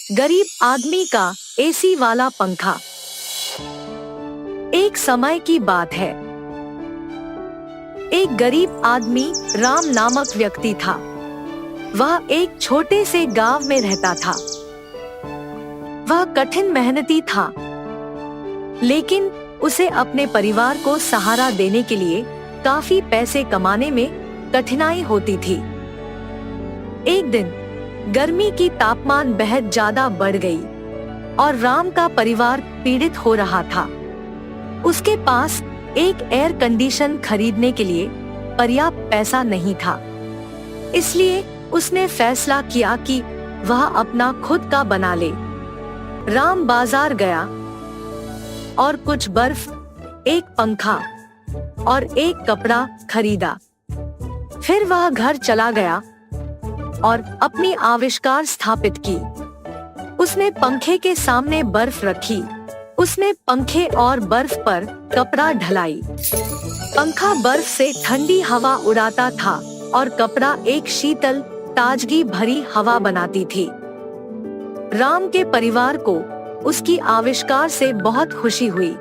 गरीब आदमी का एसी वाला पंखा। एक समय की बात है। एक गरीब आदमी राम नामक व्यक्ति था। वह एक छोटे से गांव में रहता था। वह कठिन मेहनती था, लेकिन उसे अपने परिवार को सहारा देने के लिए काफी पैसे कमाने में कठिनाई होती थी। एक दिन गर्मी की तापमान बेहद ज्यादा बढ़ गई और राम का परिवार पीड़ित हो रहा था। उसके पास एक एयर कंडीशन खरीदने के लिए पर्याप्त पैसा नहीं था। इसलिए उसने फैसला किया कि वह अपना खुद का बना ले। राम बाजार गया और कुछ बर्फ, एक पंखा और एक कपड़ा खरीदा। फिर वह घर चला गया और अपनी आविष्कार स्थापित की। उसने पंखे के सामने बर्फ रखी। उसने पंखे और बर्फ पर कपड़ा ढलाई। पंखा बर्फ से ठंडी हवा उड़ाता था और कपड़ा एक शीतल, ताजगी भरी हवा बनाती थी। राम के परिवार को उसकी आविष्कार से बहुत खुशी हुई।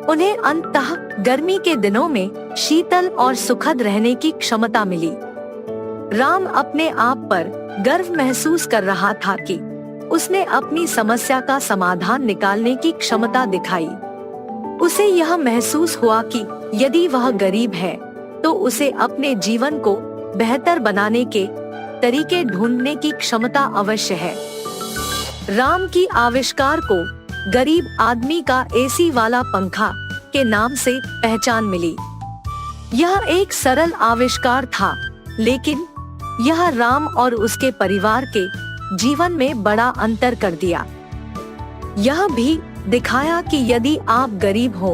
उन्हें अंततः गर्मी के दिनों में शीतल और सुखद रहने की क्षमता मिली। राम अपने आप पर गर्व महसूस कर रहा था कि उसने अपनी समस्या का समाधान निकालने की क्षमता दिखाई। उसे यह महसूस हुआ कि यदि वह गरीब है तो उसे अपने जीवन को बेहतर बनाने के तरीके ढूंढने की क्षमता अवश्य है। राम की आविष्कार को गरीब आदमी का एसी वाला पंखा के नाम से पहचान मिली। यह एक सरल आविष्कार था, लेकिन यह राम और उसके परिवार के जीवन में बड़ा अंतर कर दिया। यह भी दिखाया कि यदि आप गरीब हो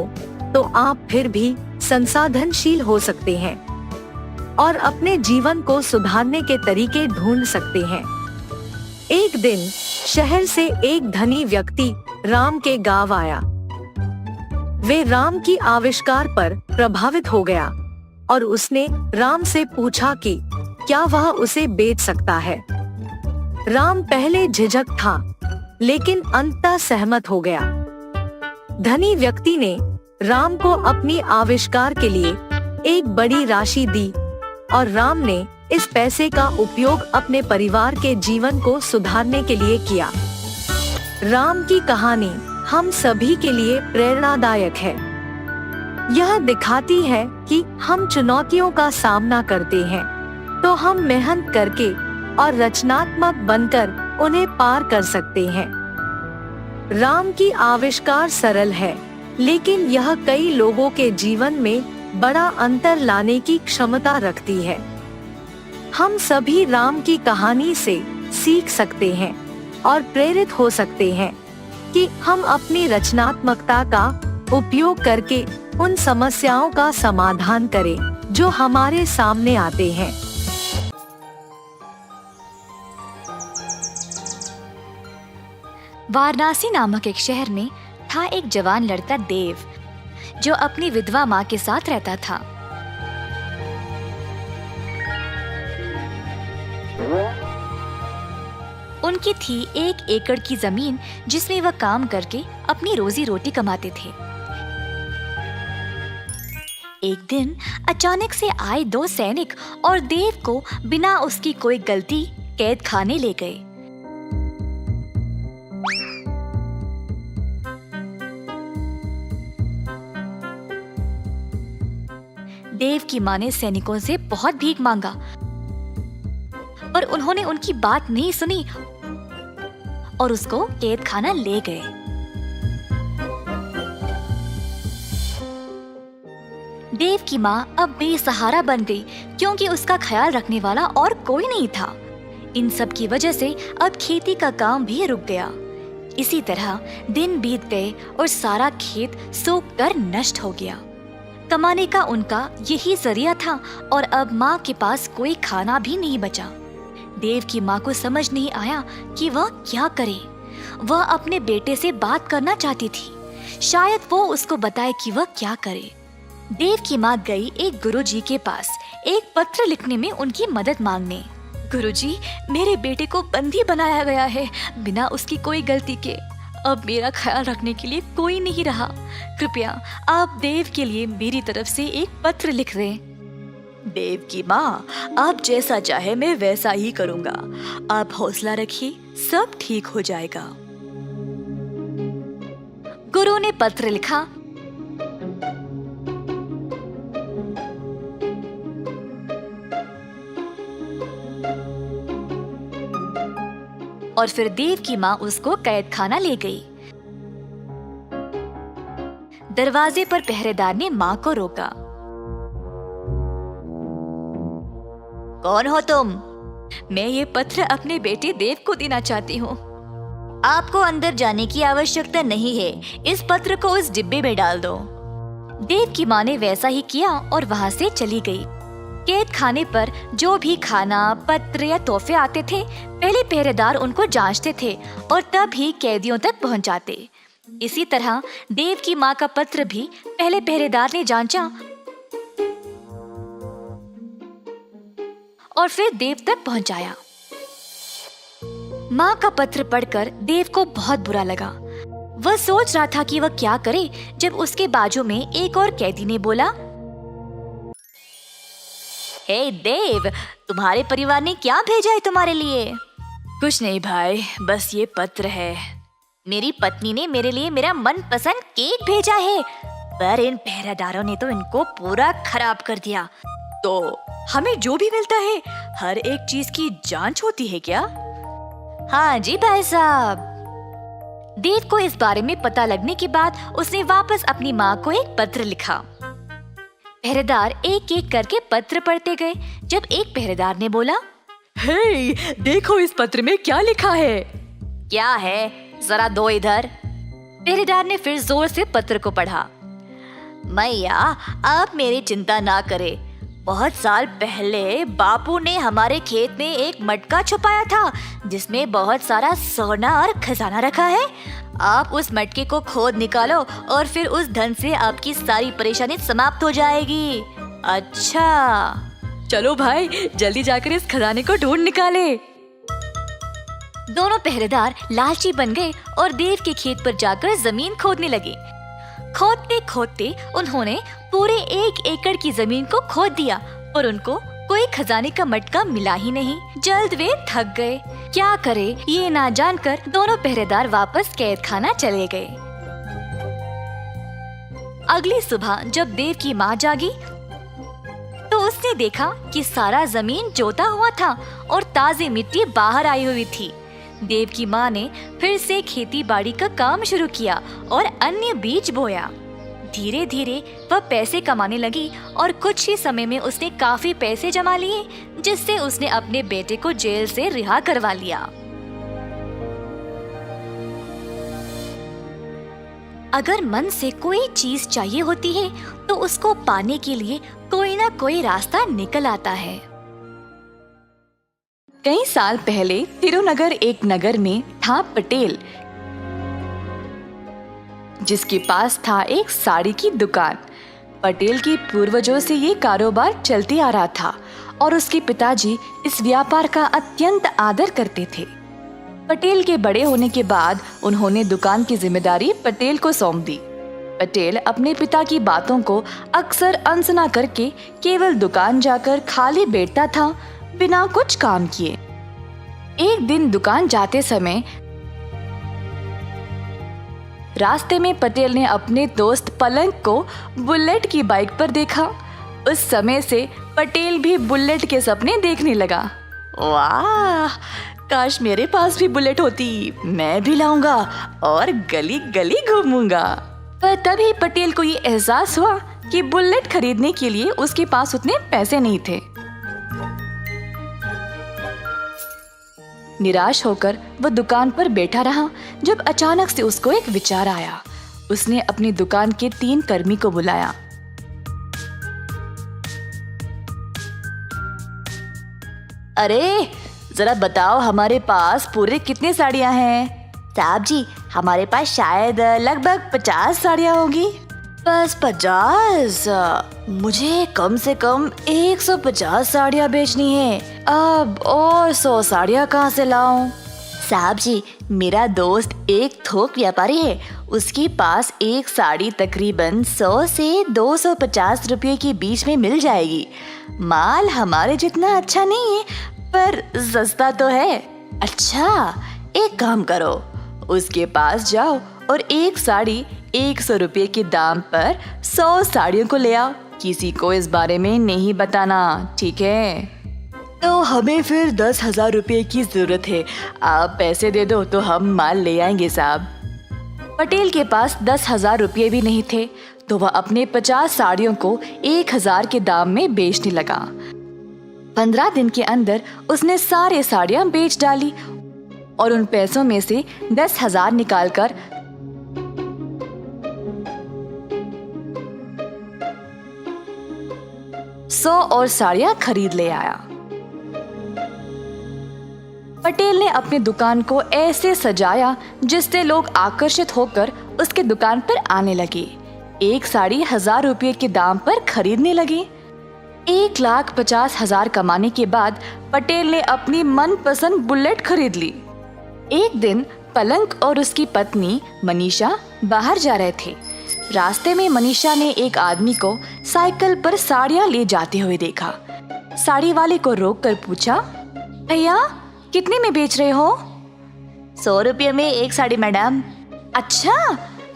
तो आप फिर भी संसाधनशील हो सकते हैं और अपने जीवन को सुधारने के तरीके ढूंढ सकते हैं। एक दिन शहर से एक धनी व्यक्ति राम के गांव आया। वे राम की आविष्कार पर प्रभावित हो गया और उसने राम से पूछा कि क्या वह उसे बेच सकता है। राम पहले झिझक था, लेकिन अंततः सहमत हो गया। धनी व्यक्ति ने राम को अपनी आविष्कार के लिए एक बड़ी राशि दी और राम ने इस पैसे का उपयोग अपने परिवार के जीवन को सुधारने के लिए किया। राम की कहानी हम सभी के लिए प्रेरणादायक है। यह दिखाती है कि हम चुनौतियों का सामना करते हैं तो हम मेहनत करके और रचनात्मक बनकर उन्हें पार कर सकते हैं। राम की आविष्कार सरल है, लेकिन यह कई लोगों के जीवन में बड़ा अंतर लाने की क्षमता रखती है। हम सभी राम की कहानी से सीख सकते हैं और प्रेरित हो सकते हैं कि हम अपनी रचनात्मकता का उपयोग करके उन समस्याओं का समाधान करें जो हमारे सामने आते हैं। वाराणसी नामक एक शहर में था एक जवान लड़का देव, जो अपनी विधवा माँ के साथ रहता था। उनकी थी 1 एकड़ की जमीन, जिसमें वह काम करके अपनी रोजी रोटी कमाते थे। एक दिन अचानक से आए 2 सैनिक और देव को बिना उसकी कोई गलती कैद खाने ले गए। देव की माँ ने सैनिकों से बहुत भीख मांगा, पर उन्होंने उनकी बात नहीं सुनी और उसको कैद खाना ले गए। देव की माँ अब बेसहारा बन गई, क्योंकि उसका ख्याल रखने वाला और कोई नहीं था। इन सब की वजह से अब खेती का काम भी रुक गया। इसी तरह दिन बीत गए और सारा खेत सूख कर नष्ट हो गया। कमाने का उनका यही जरिया था और अब माँ के पास कोई खाना भी नहीं बचा। देव की माँ को समझ नहीं आया कि वह क्या करे। वह अपने बेटे से बात करना चाहती थी, शायद वो उसको बताए कि वह क्या करे। देव की माँ गई एक गुरुजी के पास एक पत्र लिखने में उनकी मदद मांगने। गुरुजी, मेरे बेटे को बंदी बनाया गया है बिना उसकी कोई गलती के। अब मेरा ख्याल रखने के लिए कोई नहीं रहा। कृपया आप देव के लिए मेरी तरफ से एक पत्र लिख दें। देव की माँ, आप जैसा चाहे मैं वैसा ही करूँगा। आप हौसला रखिए, सब ठीक हो जाएगा। गुरु ने पत्र लिखा। और फिर देव की माँ उसको कैद खाना ले गई। दरवाजे पर पहरेदार ने माँ को रोका। कौन हो तुम? मैं ये पत्र अपने बेटे देव को देना चाहती हूँ। आपको अंदर जाने की आवश्यकता नहीं है, इस पत्र को उस डिब्बे में डाल दो। देव की माँ ने वैसा ही किया और वहाँ से चली गई। कैद खाने पर जो भी खाना, पत्र या तोहफे आते थे, पहले पहरेदार उनको जांचते थे और तब ही कैदियों तक पहुँच जाते। इसी तरह देव की माँ का पत्र भी पहले पहरेदार ने जांचा और फिर देव तक पहुंचाया। माँ का पत्र पढ़कर देव को बहुत बुरा लगा। वह सोच रहा था कि वह क्या करे जब उसके बाजू में एक और कैदी ने बोला, हे देव, तुम्हारे परिवार ने क्या भेजा है तुम्हारे लिए? कुछ नहीं भाई, बस ये पत्र है। मेरी पत्नी ने मेरे लिए मेरा मनपसंद केक भेजा है, पर इन पहरेदारों ने तो इनको पूरा खराब कर दिया। तो हमें जो भी मिलता है हर एक चीज की जांच होती है क्या? हाँ जी भाई साहब। देव को इस बारे में पता लगने के बाद उसने वापस अपनी माँ को एक पत्र लिखा। पहरेदार एक एक करके पत्र पढ़ते गए। जब एक पहरेदार ने बोला, हे, देखो इस पत्र में क्या लिखा है। क्या है, जरा दो इधर। पहरेदार ने फिर जोर से पत्र को पढ़ा। मैया, आप मेरी चिंता ना करें। बहुत साल पहले बापू ने हमारे खेत में एक मटका छुपाया था जिसमें बहुत सारा सोना और खजाना रखा है। आप उस मटके को खोद निकालो और फिर उस धन से आपकी सारी परेशानी समाप्त हो जाएगी। अच्छा, चलो भाई, जल्दी जाकर इस खजाने को ढूंढ निकाले। दोनों पहरेदार लालची बन गए और देव के खेत पर जाकर जमीन खोदने लगे। खोदते खोदते उन्होंने पूरे 1 एकड़ की जमीन को खोद दिया और उनको कोई खजाने का मटका मिला ही नहीं। जल्द वे थक गए। क्या करे ये ना जानकर दोनों पहरेदार वापस कैद खाना चले गए। अगली सुबह जब देव की माँ जागी तो उसने देखा कि सारा जमीन जोता हुआ था और ताज़ी मिट्टी बाहर आई हुई थी। देव की माँ ने फिर से खेती बाड़ी का काम शुरू किया और अन्य बीज बोया। धीरे धीरे वह पैसे कमाने लगी और कुछ ही समय में उसने काफी पैसे जमा लिए, जिससे उसने अपने बेटे को जेल से रिहा करवा लिया। अगर मन से कोई चीज चाहिए होती है तो उसको पाने के लिए कोई ना कोई रास्ता निकल आता है। कई साल पहले तिरुनगर एक नगर में था पटेल, जिसके पास था एक साड़ी की दुकान। पटेल के पूर्वजों से ये कारोबार चलते आ रहा था और उसके पिताजी इस व्यापार का अत्यंत आदर करते थे। पटेल के बड़े होने के बाद उन्होंने दुकान की जिम्मेदारी पटेल को सौंप दी। पटेल अपने पिता की बातों को अक्सर अनसुना करके केवल दुकान जाकर खाली बैठता था, बिना कुछ काम किए। एक दिन दुकान जाते समय रास्ते में पटेल ने अपने दोस्त पलंग को बुलेट की बाइक पर देखा। उस समय से पटेल भी बुलेट के सपने देखने लगा। वाह, काश मेरे पास भी बुलेट होती, मैं भी लाऊंगा और गली गली घूमूंगा। पर तभी पटेल को ये एहसास हुआ कि बुलेट खरीदने के लिए उसके पास उतने पैसे नहीं थे। निराश होकर वह दुकान पर बैठा रहा जब अचानक से उसको एक विचार आया। उसने अपनी दुकान के 3 कर्मी को बुलाया। अरे जरा बताओ, हमारे पास पूरे कितने साड़ियाँ हैं? साहब जी, हमारे पास शायद लगभग 50 साड़ियाँ होगी। बस 50? मुझे कम से कम 150 साड़ियाँ बेचनी है। अब और 100 साड़ियाँ कहाँ से लाऊं? साहब जी, मेरा दोस्त एक थोक व्यापारी है। उसके पास एक साड़ी तकरीबन 100 से 250 रुपये के बीच में मिल जाएगी। माल हमारे जितना अच्छा नहीं है, पर सस्ता तो है। अच्छा, एक काम करो, उसके पास जाओ और एक साड़ी 100 रुपये के दाम पर 100 साड़ियों को ले आओ। किसी को इस बारे में नहीं बताना, ठीक है? तो हमें फिर 10,000 रुपये की जरूरत है। आप पैसे दे दो तो हम माल ले आएंगे साहब। पटेल के पास 10,000 रुपये भी नहीं थे, तो वह अपने 50 साड़ियों को 1,000 के दाम में बेचने लगा। 15 दिन के अंदर उसने सारे साड़ियां बेच डाली और उन पैसों में से 10,000 निकालकर 100 और साड़ियां खरीद ले आया। पटेल ने अपनी दुकान को ऐसे सजाया जिससे लोग आकर्षित होकर उसके दुकान पर आने लगे। एक साड़ी 1,000 रुपये के दाम पर खरीदने लगे। 1,50,000 कमाने के बाद पटेल ने अपनी मनपसंद बुलेट खरीद ली। एक दिन पलंग और उसकी पत्नी मनीषा बाहर जा रहे थे। रास्ते में मनीषा ने एक आदमी को साइकिल पर साड़ियाँ ले जाते हुए देखा। साड़ी वाले को रोककर पूछा, भैया कितने में बेच रहे हो? 100 रुपये में एक साड़ी मैडम। अच्छा,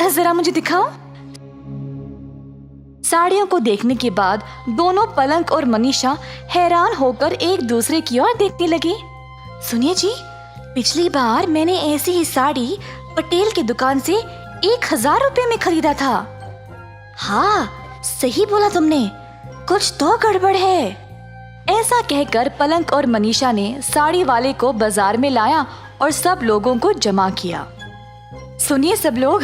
जरा मुझे दिखाओ। साड़ियों को देखने के बाद दोनों पलंग और मनीषा हैरान होकर एक दूसरे की ओर देखने लगे। सुनिए जी, पिछली बार मैंने ऐसी ही साड़ी पटेल की दुकान से 1,000 रुपये में खरीदा था। हाँ, सही बोला तुमने, कुछ तो गड़बड़ है। ऐसा कहकर पलंग और मनीषा ने साड़ी वाले को बाजार में लाया और सब लोगों को जमा किया। सुनिए सब लोग,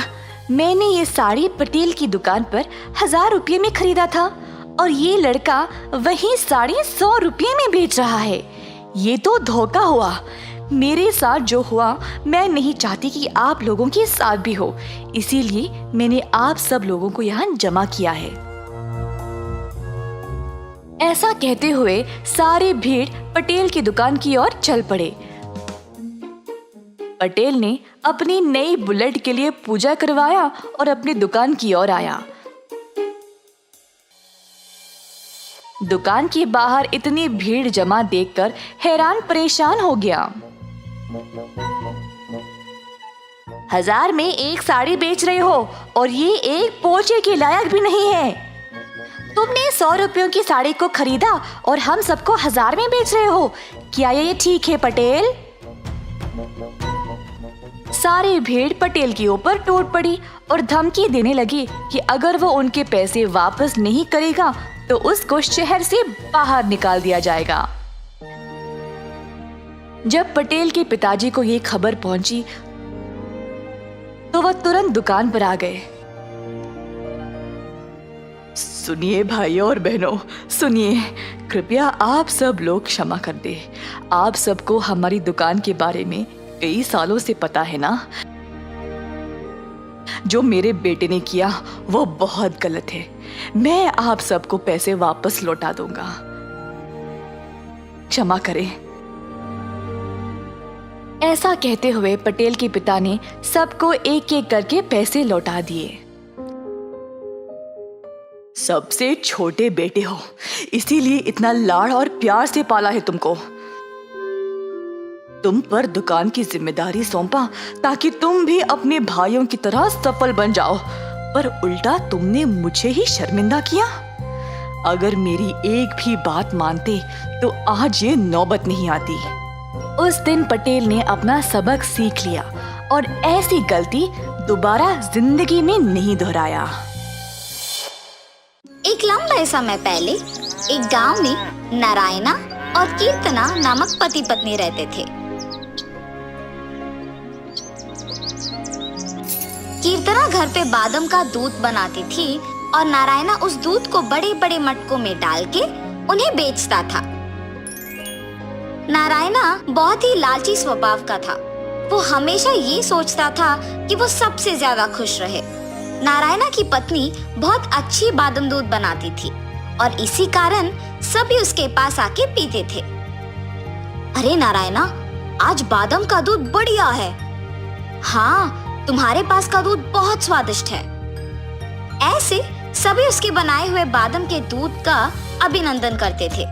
मैंने ये साड़ी पटेल की दुकान पर 1,000 रुपये में खरीदा था और ये लड़का वही साड़ी 100 रुपये में बेच रहा है। ये तो धोखा हुआ। मेरे साथ जो हुआ मैं नहीं चाहती कि आप लोगों के साथ भी हो, इसीलिए मैंने आप सब लोगों को यहाँ जमा किया है। ऐसा कहते हुए सारी भीड़ पटेल की दुकान की ओर चल पड़े। पटेल ने अपनी नई बुलेट के लिए पूजा करवाया और अपनी दुकान की ओर आया। दुकान के बाहर इतनी भीड़ जमा देखकर हैरान परेशान हो गया। 1,000 में एक साड़ी बेच रहे हो और ये एक पोछे के लायक भी नहीं है। तुमने 100 रुपयों की साड़ी को खरीदा और हम सबको 1,000 में बेच रहे हो। क्या ये ठीक है पटेल? सारी भीड़ पटेल के ऊपर टूट पड़ी और धमकी देने लगी कि अगर वो उनके पैसे वापस नहीं करेगा तो उसको शहर से बाहर निकाल दिया जाएगा। जब पटेल के पिताजी को ये खबर पहुंची तो वह तुरंत दुकान पर आ गए। सुनिए भाइयों और बहनों, सुनिए, कृपया आप सब लोग क्षमा कर दे। आप सबको हमारी दुकान के बारे में कई सालों से पता है ना। जो मेरे बेटे ने किया वो बहुत गलत है। मैं आप सबको पैसे वापस लौटा दूंगा, क्षमा करें। ऐसा कहते हुए पटेल के पिता ने सबको एक एक करके पैसे लौटा दिए। सबसे छोटे बेटे हो, इसीलिए इतना लाड़ और प्यार से पाला है तुमको। तुम पर दुकान की जिम्मेदारी सौंपा ताकि तुम भी अपने भाइयों की तरह सफल बन जाओ, पर उल्टा तुमने मुझे ही शर्मिंदा किया। अगर मेरी एक भी बात मानते तो आज ये नौबत नहीं आती। उस दिन पटेल ने अपना सबक सीख लिया और ऐसी गलती दोबारा जिंदगी में नहीं दोहराया। एक लंबे समय पहले एक गांव में नारायणा और कीर्तना नामक पति पत्नी रहते थे। कीर्तना घर पे बादाम का दूध बनाती थी और नारायणा उस दूध को बड़े बड़े मटकों में डाल के उन्हें बेचता था। नारायणा बहुत ही लालची स्वभाव का था। वो हमेशा ये सोचता था कि वो सबसे ज्यादा खुश रहे। नारायणा की पत्नी बहुत अच्छी बादाम दूध बनाती थी और इसी कारण सभी उसके पास आके पीते थे। अरे नारायणा, आज बादाम का दूध बढ़िया है। हाँ, तुम्हारे पास का दूध बहुत स्वादिष्ट है। ऐसे सभी उसके बनाए हुए बादाम के दूध का अभिनंदन करते थे।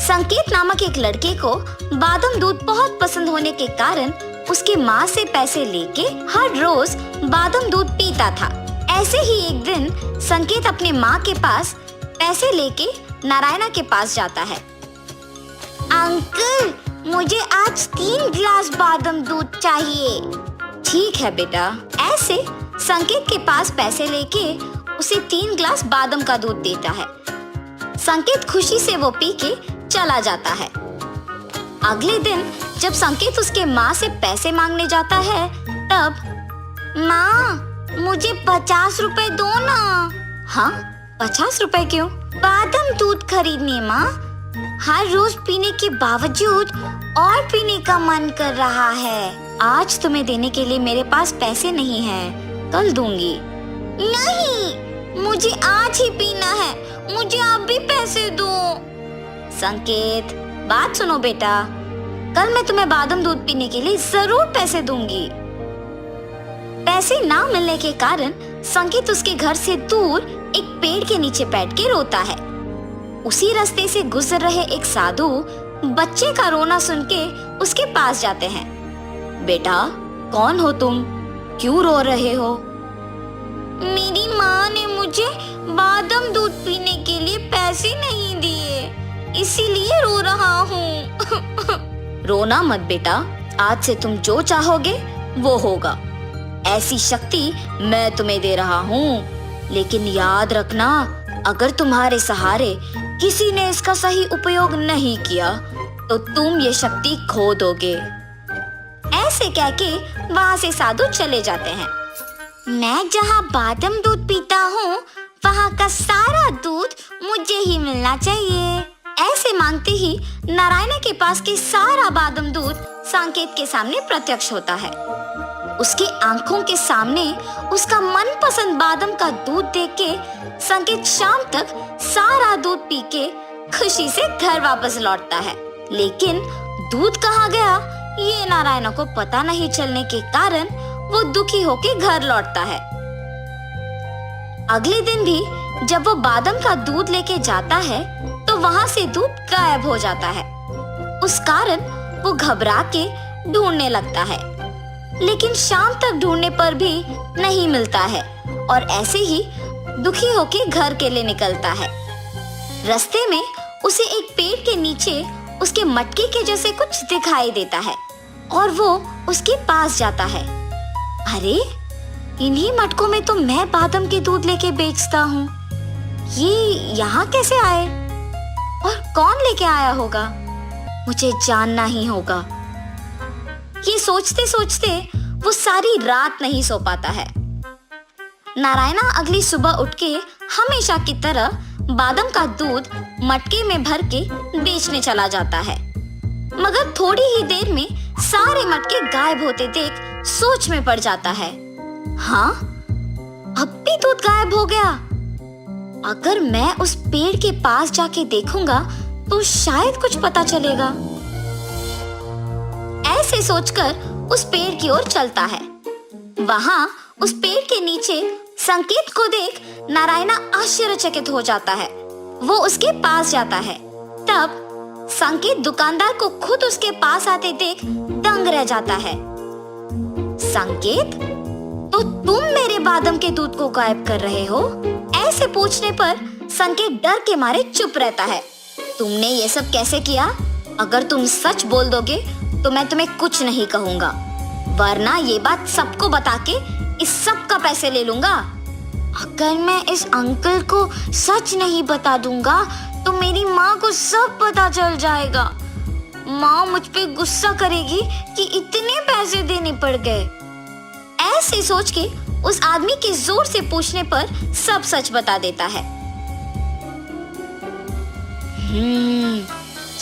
संकेत नामक एक लड़के को बादाम दूध बहुत पसंद होने के कारण उसकी माँ से पैसे लेके हर रोज बादाम दूध पीता था। ऐसे ही एक दिन संकेत अपने माँ के पास पैसे लेके नारायणा के पास जाता है। अंकल, मुझे आज 3 गिलास बादाम दूध चाहिए। ठीक है बेटा। ऐसे संकेत के पास पैसे लेके उसे 3 गिलास बादाम का दूध देता है। संकेत खुशी से वो पी के चला जाता है। अगले दिन जब संकेत उसके माँ से पैसे मांगने जाता है, तब माँ, मुझे 50 रुपए दो ना। हाँ, 50 रुपए क्यों? बादाम दूध खरीदने माँ। हर रोज पीने के बावजूद और पीने का मन कर रहा है। आज तुम्हें देने के लिए मेरे पास पैसे नहीं हैं, कल दूंगी। नहीं, मुझे आज ही पीना है, मुझे आप भी पैसे दो। संकेत, बात सुनो बेटा, कल मैं तुम्हें बादाम दूध पीने के लिए जरूर पैसे दूंगी। पैसे ना मिलने के कारण संकेत उसके घर से दूर एक पेड़ के नीचे बैठ के रोता है। उसी रास्ते से गुजर रहे एक साधु बच्चे का रोना सुन के उसके पास जाते हैं। बेटा, कौन हो तुम? क्यों रो रहे हो? मेरी माँ ने मुझे बादाम दूध पीने के लिए पैसे नहीं दिए, इसीलिए रो रहा हूँ। रोना मत बेटा, आज से तुम जो चाहोगे वो होगा। ऐसी शक्ति मैं तुम्हें दे रहा हूँ, लेकिन याद रखना, अगर तुम्हारे सहारे किसी ने इसका सही उपयोग नहीं किया तो तुम ये शक्ति खो दोगे। ऐसे कह के वहाँ से साधु चले जाते हैं। मैं जहाँ बादाम दूध पीता हूँ, वहाँ का सारा दूध मुझे ही मिलना चाहिए। ऐसे मांगते ही नारायणा के पास के सारा बादाम दूध संकेत के सामने प्रत्यक्ष होता है। उसकी आंखों के सामने उसका मनपसंद बादाम का दूध देख के संकेत शाम तक सारा दूध पी के खुशी से घर वापस लौटता है। लेकिन दूध कहाँ गया ये नारायणा को पता नहीं चलने के कारण वो दुखी होके घर लौटता है। अगले दिन भी जब वो बादाम का दूध लेके जाता है तो वहाँ से दूध गायब हो जाता है। उस कारण वो घबरा के ढूंढने लगता है, लेकिन शाम तक ढूंढने पर भी नहीं मिलता है और ऐसे ही दुखी होके घर के लिए निकलता है। रास्ते में उसे एक पेड़ के नीचे उसके मटके के जैसे कुछ दिखाई देता है और वो उसके पास जाता है। अरे, इन्हीं मटकों में तो मैं बादाम के दूध लेके बेचता हूँ। ये यहाँ कैसे आए और कौन लेके आया होगा? मुझे जानना ही होगा। ये सोचते सोचते वो सारी रात नहीं सो पाता है। नारायणा अगली सुबह उठ के हमेशा की तरह बादाम का दूध मटके में भर के बेचने चला जाता है, मगर थोड़ी ही देर में सारे मटके गायब होते देख सोच में पड़ जाता है। हाँ, अब भी दूध गायब हो गया। अगर मैं उस पेड़ के पास जाके देखूंगा तो शायद कुछ पता चलेगा। ऐसे सोचकर उस पेड़ की ओर चलता है। वहाँ उस पेड़ के नीचे संकेत को देख नारायणा आश्चर्यचकित हो जाता है। वो उसके पास जाता है। तब संकेत दुकानदार को खुद उसके पास आते देख दंग रह जाता है। संकेत, तो तुम मेरे बादाम के दूध को गायब कर रहे हो? ऐसे पूछने पर संकेत डर के मारे चुप रहता है। तुमने ये सब कैसे किया? अगर तुम सच बोल दोगे तो मैं तुम्हें कुछ नहीं कहूँगा, वरना ये बात सबको बता के इस सब का पैसे ले लूंगा। अगर मैं इस अंकल को सच नहीं बता दूंगा तो मेरी माँ को सब पता चल जाएगा। माँ मुझ पे गुस्सा करेगी कि इतने पैसे देने पड़ गए। ऐसे सोच के उस आदमी के जोर से पूछने पर सब सच बता देता है।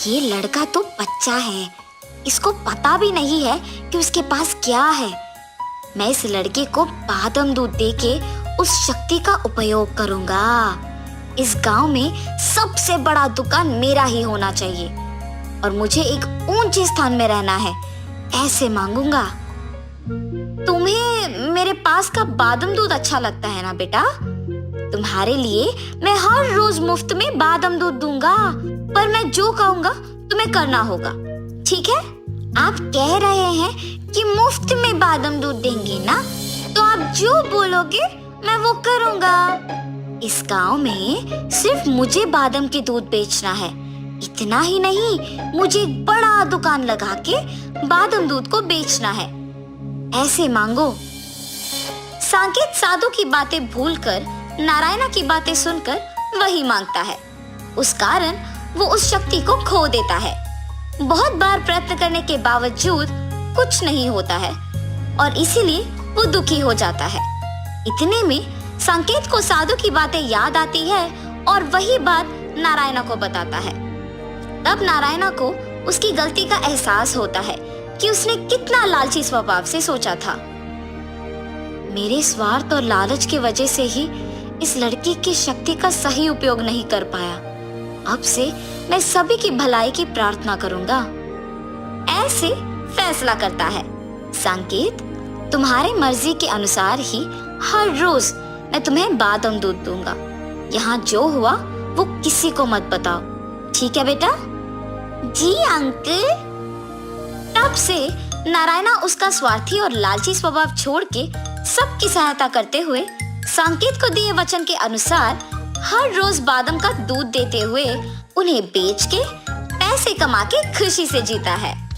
ये लड़का तो बच्चा है, इसको पता भी नहीं है कि उसके पास क्या है। मैं इस लड़के को बादाम दूध देके उस शक्ति का उपयोग करूंगा। इस गांव में सबसे बड़ा दुकान मेरा ही होना चाहिए और मुझे एक ऊंचे स्थान में रहना है। ऐसे मांगूंगा। तुम्हें मेरे पास का बादाम दूध अच्छा लगता है ना बेटा? तुम्हारे लिए मैं हर रोज मुफ्त में बादाम दूध दूंगा, पर मैं जो कहूंगा तुम्हें करना होगा, ठीक है? आप कह रहे हैं कि मुफ्त में बादाम दूध देंगे ना, तो आप जो बोलोगे मैं वो करूंगा। इस गांव में सिर्फ मुझे बादाम के दूध बेचना है। इतना ही नहीं, मुझे एक बड़ा दुकान लगा के बादाम दूध को बेचना है। ऐसे मांगो। सांकेत साधु की बातें भूलकर नारायणा की बातें सुनकर वही मांगता है। उस कारण वो उस शक्ति को खो देता है। बहुत बार प्रयत्न करने के बावजूद कुछ नहीं होता है और इसीलिए वो दुखी हो जाता है। इतने में संकेत को साधु की बातें याद आती है और वही बात नारायणा को बताता है। तब नारायणा को उसकी गलती का एहसास होता है कि उसने कितना लालची स्वभाव से सोचा था। मेरे स्वार्थ और लालच की वजह से ही इस लड़की की शक्ति का सही उपयोग नहीं कर पाया। अब से मैं सभी की भलाई की प्रार्थना करूंगा। ऐसे फैसला करता है। संकेत, तुम्हारे मर्जी के अनुसार ही हर रोज मैं तुम्हें बादाम दूध दूंगा। यहाँ जो हुआ वो किसी को मत बताओ, ठीक है बेटा? जी अंकल। तब से नारायणा उसका स्वार्थी और लालची स्वभाव छोड़ के सबकी सहायता करते हुए संकेत को दिए वचन के अनुसार हर रोज बादाम का दूध देते हुए उन्हें बेच के पैसे कमा के खुशी से जीता है।